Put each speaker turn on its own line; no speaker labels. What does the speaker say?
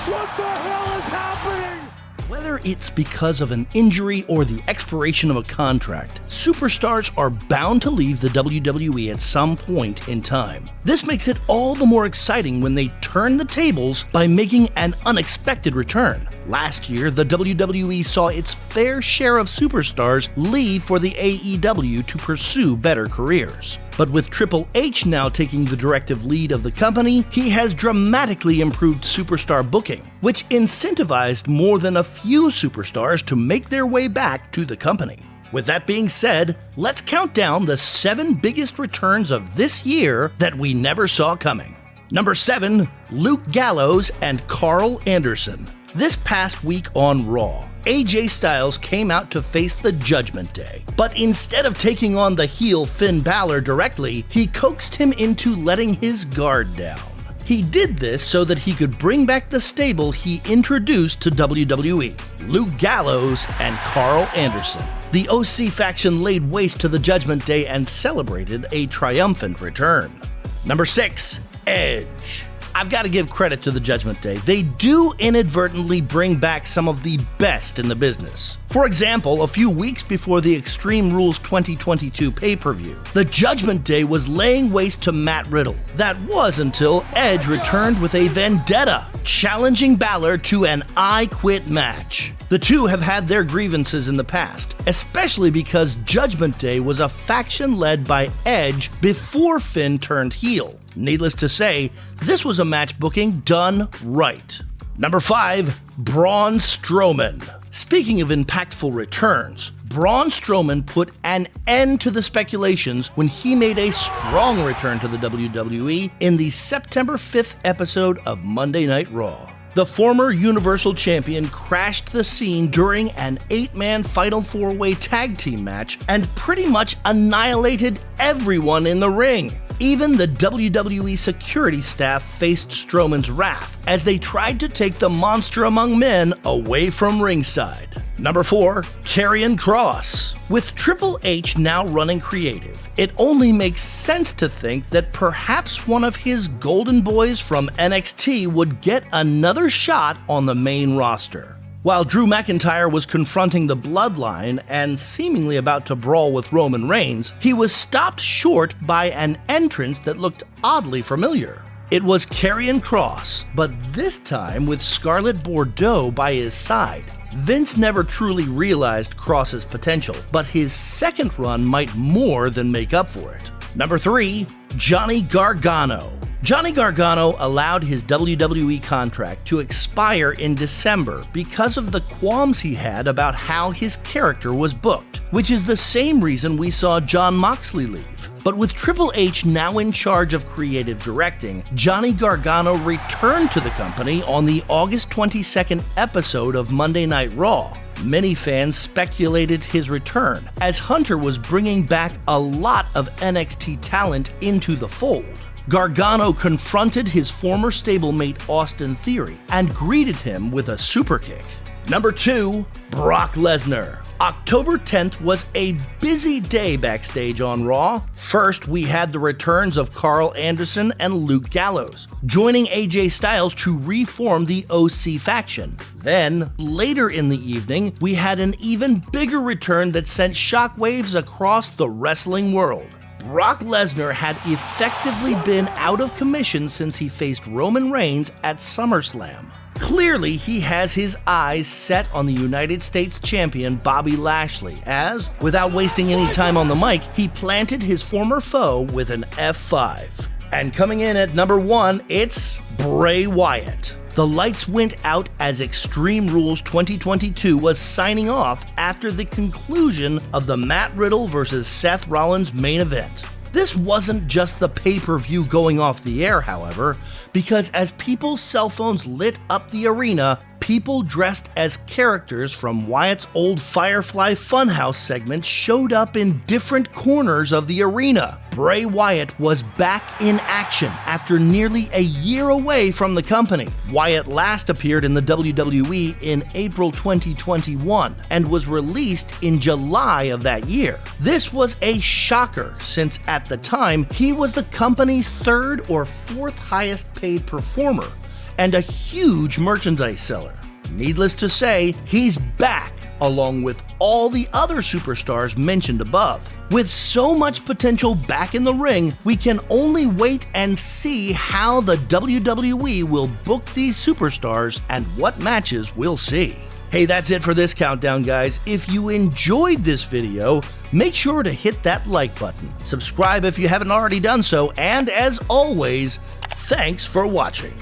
What the hell is happening?
Whether it's because of an injury or the expiration of a contract, superstars are bound to leave the WWE at some point in time. This makes it all the more exciting when they turn the tables by making an unexpected return. Last year, the WWE saw its fair share of superstars leave for the AEW to pursue better careers. But with Triple H now taking the directive lead of the company, he has dramatically improved superstar booking, which incentivized more than a few superstars to make their way back to the company. With that being said, let's count down the 7 biggest returns of this year that we never saw coming. Number 7, Luke Gallows and Carl Anderson. This past week on Raw, AJ Styles came out to face the Judgment Day, but instead of taking on the heel Finn Balor directly, he coaxed him into letting his guard down. He did this so that he could bring back the stable he introduced to WWE, Luke Gallows and Carl Anderson. The OC faction laid waste to the Judgment Day and celebrated a triumphant return. Number 6, Edge. I've got to give credit to the Judgment Day. They do inadvertently bring back some of the best in the business. For example, a few weeks before the Extreme Rules 2022 pay-per-view, the Judgment Day was laying waste to Matt Riddle. That was until Edge returned with a vendetta, challenging Balor to an I Quit match. The two have had their grievances in the past, especially because Judgment Day was a faction led by Edge before Finn turned heel. Needless to say, this was a match booking done right. Number 5, Braun Strowman. Speaking of impactful returns, Braun Strowman put an end to the speculations when he made a strong return to the WWE in the September 5th episode of Monday Night Raw. The former Universal Champion crashed the scene during an 8-man Fatal 4-Way tag team match and pretty much annihilated everyone in the ring. Even the WWE security staff faced Strowman's wrath as they tried to take the monster among men away from ringside. Number 4, Carrion Cross. With Triple H now running creative, it only makes sense to think that perhaps one of his golden boys from NXT would get another shot on the main roster. While Drew McIntyre was confronting the Bloodline and seemingly about to brawl with Roman Reigns, he was stopped short by an entrance that looked oddly familiar. It was Carrion Cross, but this time with Scarlett Bordeaux by his side. Vince never truly realized Cross's potential, but his second run might more than make up for it. Number 3, Johnny Gargano. Johnny Gargano allowed his WWE contract to expire in December because of the qualms he had about how his character was booked, which is the same reason we saw Jon Moxley leave. But with Triple H now in charge of creative directing, Johnny Gargano returned to the company on the August 22nd episode of Monday Night Raw. Many fans speculated his return, as Hunter was bringing back a lot of NXT talent into the fold. Gargano confronted his former stablemate Austin Theory and greeted him with a superkick. Number 2, Brock Lesnar. October 10th was a busy day backstage on Raw. First, we had the returns of Carl Anderson and Luke Gallows, joining AJ Styles to reform the OC faction. Then, later in the evening, we had an even bigger return that sent shockwaves across the wrestling world. Brock Lesnar had effectively been out of commission since he faced Roman Reigns at SummerSlam. Clearly, he has his eyes set on the United States champion Bobby Lashley as, without wasting any time on the mic, he planted his former foe with an F5. And coming in at number 1, it's Bray Wyatt. The lights went out as Extreme Rules 2022 was signing off after the conclusion of the Matt Riddle vs. Seth Rollins main event. This wasn't just the pay-per-view going off the air, however, because as people's cell phones lit up the arena, people dressed as characters from Wyatt's old Firefly Funhouse segment showed up in different corners of the arena. Bray Wyatt was back in action after nearly a year away from the company. Wyatt last appeared in the WWE in April 2021 and was released in July of that year. This was a shocker since at the time he was the company's 3rd or 4th highest paid performer, and a huge merchandise seller. Needless to say, he's back, along with all the other superstars mentioned above. With so much potential back in the ring, we can only wait and see how the WWE will book these superstars and what matches we'll see. Hey, that's it for this countdown, guys. If you enjoyed this video, make sure to hit that like button. Subscribe if you haven't already done so, and as always, thanks for watching.